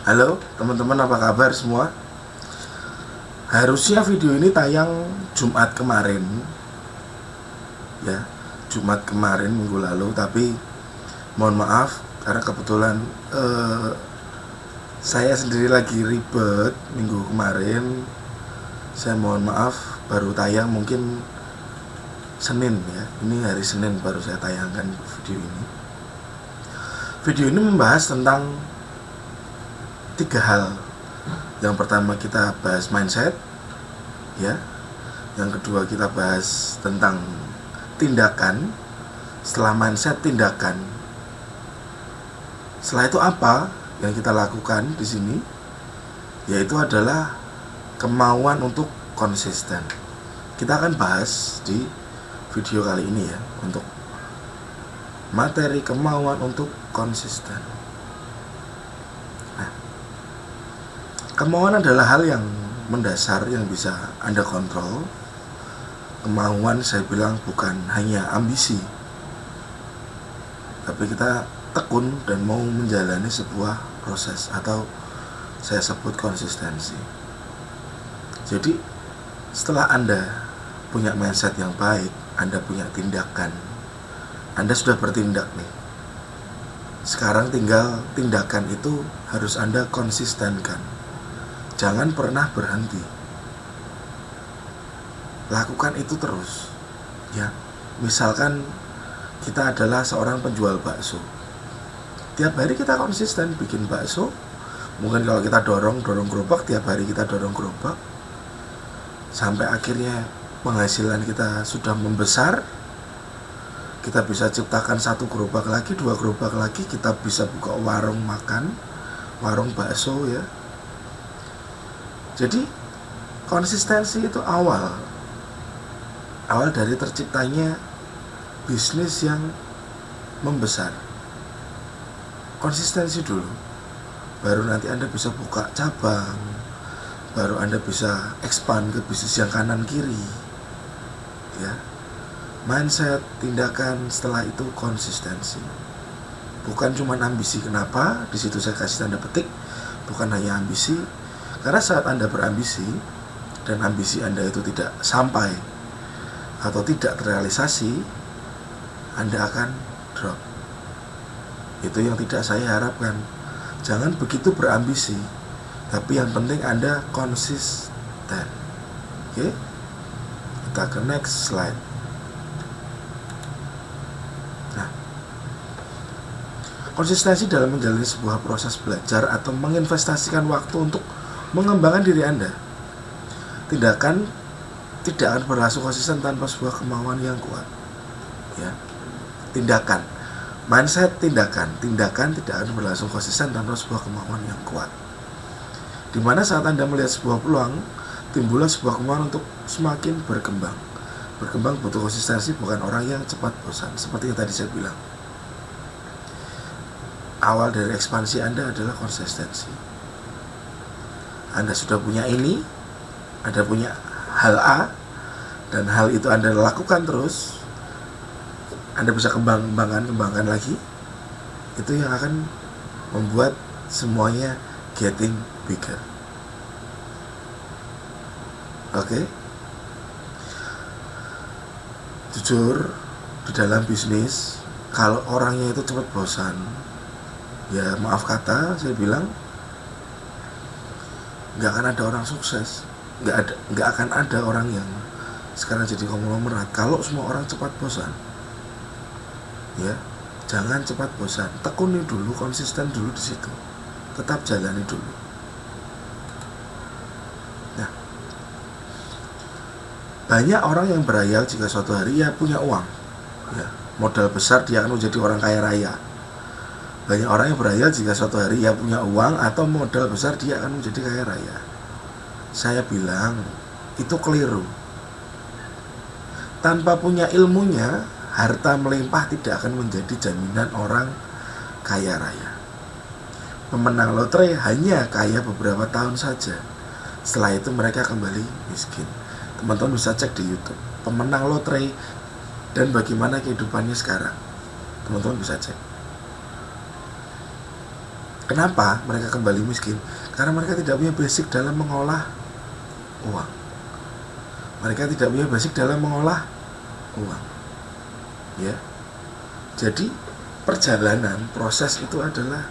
Halo teman-teman, apa kabar semua? Harusnya video ini tayang Jumat kemarin, ya, Jumat kemarin minggu lalu, tapi mohon maaf karena kebetulan saya sendiri lagi ribet minggu kemarin. Saya mohon maaf, baru tayang mungkin Senin ya. Ini hari Senin baru saya tayangkan video ini. Video ini membahas tentang 3 hal. Yang pertama kita bahas mindset, ya. Yang kedua kita bahas tentang tindakan. Setelah mindset, tindakan. Setelah itu apa yang kita lakukan di sini? Yaitu adalah kemauan untuk konsisten. Kita akan bahas di video kali ini ya, untuk materi kemauan untuk konsisten. Kemauan adalah hal yang mendasar yang bisa Anda kontrol. Kemauan saya bilang bukan hanya ambisi, tapi kita tekun dan mau menjalani sebuah proses atau saya sebut konsistensi. Jadi setelah Anda punya mindset yang baik, Anda punya tindakan, Anda sudah bertindak nih. Sekarang tinggal tindakan itu harus Anda konsistenkan. Jangan pernah berhenti. Lakukan itu terus. Ya. Misalkan kita adalah seorang penjual bakso. Tiap hari kita konsisten bikin bakso. Mungkin kalau kita dorong gerobak, tiap hari kita dorong gerobak. Sampai akhirnya penghasilan kita sudah membesar. Kita bisa ciptakan 1 gerobak lagi, 2 gerobak lagi, kita bisa buka warung makan, warung bakso ya. Jadi konsistensi itu awal dari terciptanya bisnis yang membesar. Konsistensi dulu, baru nanti Anda bisa buka cabang, baru Anda bisa expand ke bisnis yang kanan kiri, ya. Mindset, tindakan, setelah itu konsistensi. Bukan cuma ambisi. Kenapa? Di situ saya kasih tanda petik. Bukan hanya ambisi. Karena saat Anda berambisi dan ambisi Anda itu tidak sampai atau tidak terrealisasi, Anda akan drop. Itu yang tidak saya harapkan. Jangan begitu berambisi, tapi yang penting Anda konsisten. Oke? Kita ke next slide. Nah, konsistensi dalam menjalani sebuah proses belajar atau menginvestasikan waktu untuk mengembangkan diri Anda. Tindakan tidak akan berlangsung konsisten tanpa sebuah kemauan yang kuat. Ya. Tindakan, mindset, tindakan tidak akan berlangsung konsisten tanpa sebuah kemauan yang kuat. Dimana saat Anda melihat sebuah peluang, timbullah sebuah kemauan untuk semakin berkembang. Berkembang butuh konsistensi, bukan orang yang cepat bosan. Seperti yang tadi saya bilang, awal dari ekspansi Anda adalah konsistensi. Anda sudah punya ini, Anda punya hal A, dan hal itu Anda lakukan terus, Anda bisa kembangkan lagi. Itu yang akan membuat semuanya getting bigger. Oke? Jujur, di dalam bisnis, kalau orangnya itu cepat bosan, ya maaf kata, saya bilang nggak akan ada orang sukses, nggak akan ada orang yang sekarang jadi konglomerat kalau semua orang cepat bosan. Ya, jangan cepat bosan, tekuni dulu, konsisten dulu di situ, tetap jalani dulu. Nah, banyak orang yang berhayal jika suatu hari ia punya uang, ya, modal besar, dia akan menjadi orang kaya raya. Banyak orang yang berhayal jika suatu hari ia punya uang atau modal besar, dia akan menjadi kaya raya. Saya bilang itu keliru. Tanpa punya ilmunya, harta melimpah tidak akan menjadi jaminan orang kaya raya. Pemenang lotre hanya kaya beberapa tahun saja. Setelah itu mereka kembali miskin. Teman-teman bisa cek di YouTube pemenang lotre dan bagaimana kehidupannya sekarang. Teman-teman bisa cek. Kenapa mereka kembali miskin? Karena mereka tidak punya basic dalam mengolah uang. Mereka tidak punya basic dalam mengolah uang. Ya. Jadi perjalanan, proses itu adalah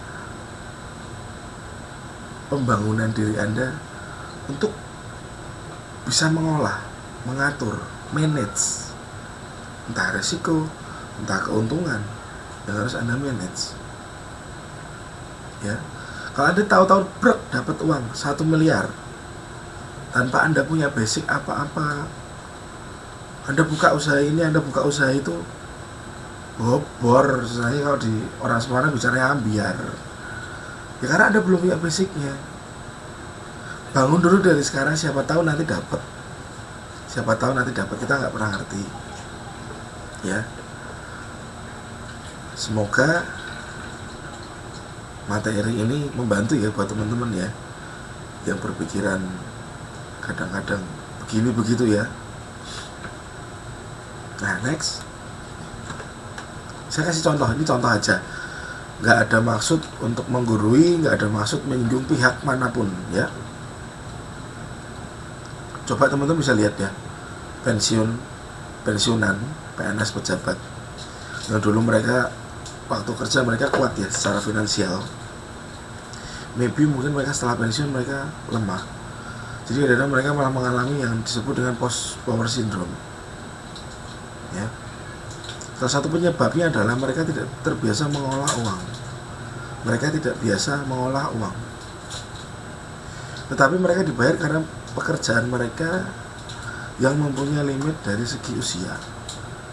pembangunan diri Anda untuk bisa mengolah, mengatur, manage entah resiko, entah keuntungan yang harus Anda manage. Ya, kalau Anda tahu-tahu brek dapat uang 1 miliar tanpa Anda punya basic apa-apa, Anda buka usaha ini, Anda buka usaha itu, bobor, saya kalau di orang Semarang bicaranya ambiar. Ya karena Anda belum punya basicnya. Bangun dulu dari sekarang, siapa tahu nanti dapat. Siapa tahu nanti dapat, kita nggak pernah ngerti. Ya, semoga materi ini membantu ya buat teman-teman ya yang berpikiran kadang-kadang begini begitu ya. Nah, next saya kasih contoh, ini contoh aja, nggak ada maksud untuk menggurui, nggak ada maksud menyinggung pihak manapun ya. Coba teman-teman bisa lihat ya, pensiunan PNS pejabat yang dulu mereka waktu kerja mereka kuat ya secara finansial, maybe mungkin mereka setelah pensiun mereka lemah, jadi kadang-kadang mereka malah mengalami yang disebut dengan post power syndrome ya. Salah satu penyebabnya adalah mereka tidak terbiasa mengolah uang, mereka tidak biasa mengolah uang, tetapi mereka dibayar karena pekerjaan mereka yang mempunyai limit dari segi usia.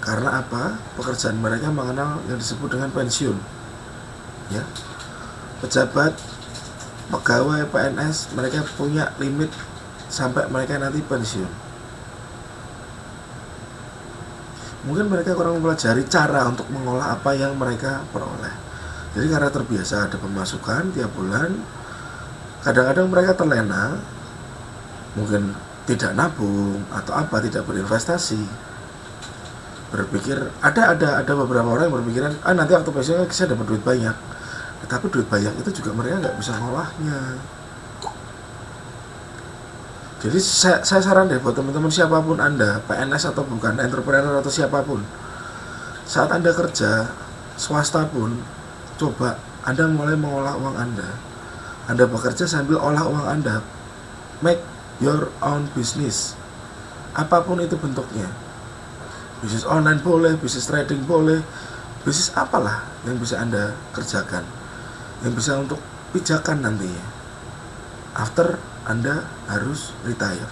Karena apa? Pekerjaan mereka mengenal yang disebut dengan pensiun. Ya. Pejabat, pegawai PNS, mereka punya limit sampai mereka nanti pensiun. Mungkin mereka kurang mempelajari cara untuk mengolah apa yang mereka peroleh. Jadi karena terbiasa ada pemasukan tiap bulan, kadang-kadang mereka terlena, mungkin tidak nabung atau apa, tidak berinvestasi. Berpikir ada beberapa orang yang berpikiran nanti waktu pensiun saya dapat duit banyak, tapi duit banyak itu juga mereka nggak bisa ngolahnya. Jadi saya saran deh buat teman-teman, siapapun Anda, PNS atau bukan, entrepreneur atau siapapun, saat Anda kerja swasta pun, coba Anda mulai mengolah uang Anda. Anda bekerja sambil olah uang Anda. Make your own business, apapun itu bentuknya. Bisnis online boleh, bisnis trading boleh, bisnis apalah yang bisa Anda kerjakan, yang bisa untuk pijakan nantinya after Anda harus retire.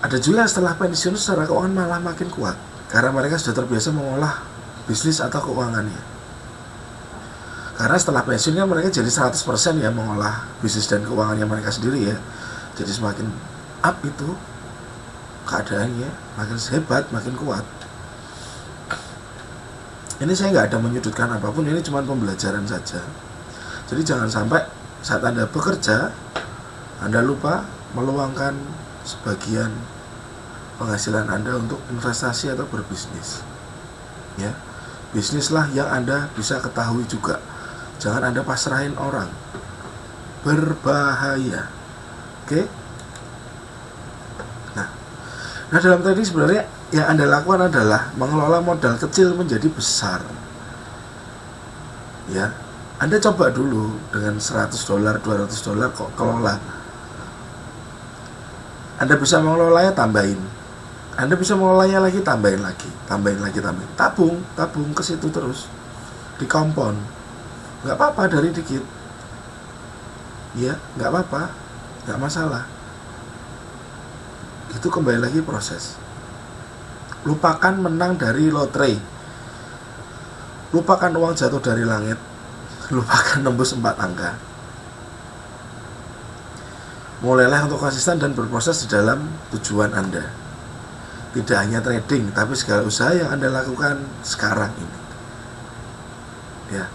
Ada juga setelah pensiun secara keuangan malah makin kuat karena mereka sudah terbiasa mengolah bisnis atau keuangannya. Karena setelah pensiun kan mereka jadi 100% ya mengolah bisnis dan keuangannya mereka sendiri ya. Jadi semakin up itu keadaannya, makin hebat, makin kuat. Ini saya nggak ada menyudutkan apapun, ini cuma pembelajaran saja. Jadi jangan sampai saat Anda bekerja, Anda lupa meluangkan sebagian penghasilan Anda untuk investasi atau berbisnis. Ya, bisnislah yang Anda bisa ketahui juga. Jangan Anda pasrahin orang, berbahaya. Oke? Nah dalam trading sebenarnya yang Anda lakukan adalah mengelola modal kecil menjadi besar. Ya, Anda coba dulu dengan $100, $200 kok kelola. Anda bisa mengelolanya, tambahin. Anda bisa mengelolanya lagi, tambahin lagi. Tabung ke situ terus. Dikompon. Enggak apa-apa dari dikit. Ya, enggak apa-apa. Enggak masalah. Itu kembali lagi proses. Lupakan menang dari lotre, lupakan uang jatuh dari langit, lupakan nembus 4 angka. Mulailah untuk konsisten dan berproses di dalam tujuan Anda. Tidak hanya trading, tapi segala usaha yang Anda lakukan sekarang ini. Ya.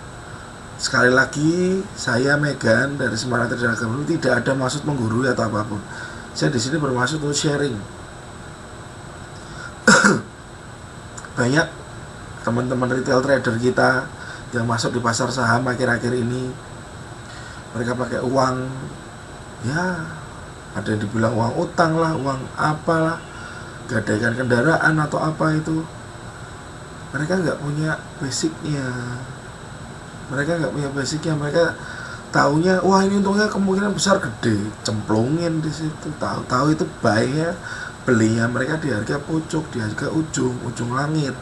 Sekali lagi, saya Megan dari Semarang Trading Academy, tidak ada maksud menggurui atau apapun. Saya di sini bermaksud untuk sharing. Banyak teman-teman retail trader kita yang masuk di pasar saham akhir-akhir ini, mereka pakai uang, ya ada yang dibilang uang utang lah, uang apalah, gadaikan kendaraan atau apa itu. Mereka nggak punya basicnya. Mereka taunya, wah ini untungnya kemungkinan besar gede, cemplungin di situ. Tahu itu baiknya belinya mereka di harga pucuk, di harga ujung langit.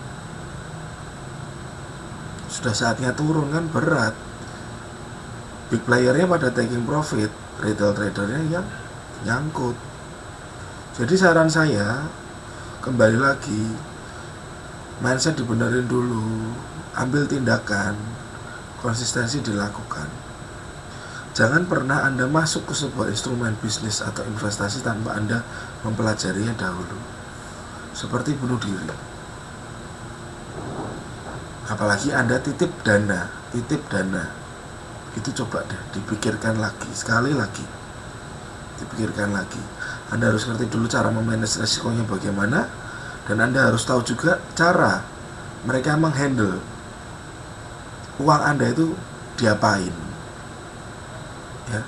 Sudah saatnya turun kan, berat. Big playernya pada taking profit, retail tradernya yang nyangkut. Jadi saran saya, kembali lagi, mindset dibenerin dulu, ambil tindakan, konsistensi dilakukan. Jangan pernah Anda masuk ke sebuah instrumen bisnis atau investasi tanpa Anda mempelajarinya dahulu. Seperti bunuh diri. Apalagi Anda titip dana, itu coba deh dipikirkan lagi, sekali lagi dipikirkan lagi. Anda harus ngerti dulu cara memanage resikonya bagaimana, dan Anda harus tahu juga cara mereka menghandle uang Anda itu diapain, ya.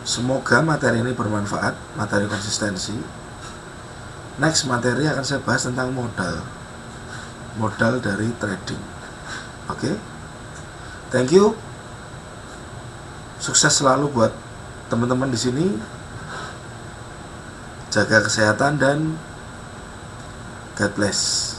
Semoga materi ini bermanfaat, materi konsistensi. Next materi akan saya bahas tentang modal dari trading. Oke? Thank you. Sukses selalu buat teman-teman di sini. Jaga kesehatan dan God bless.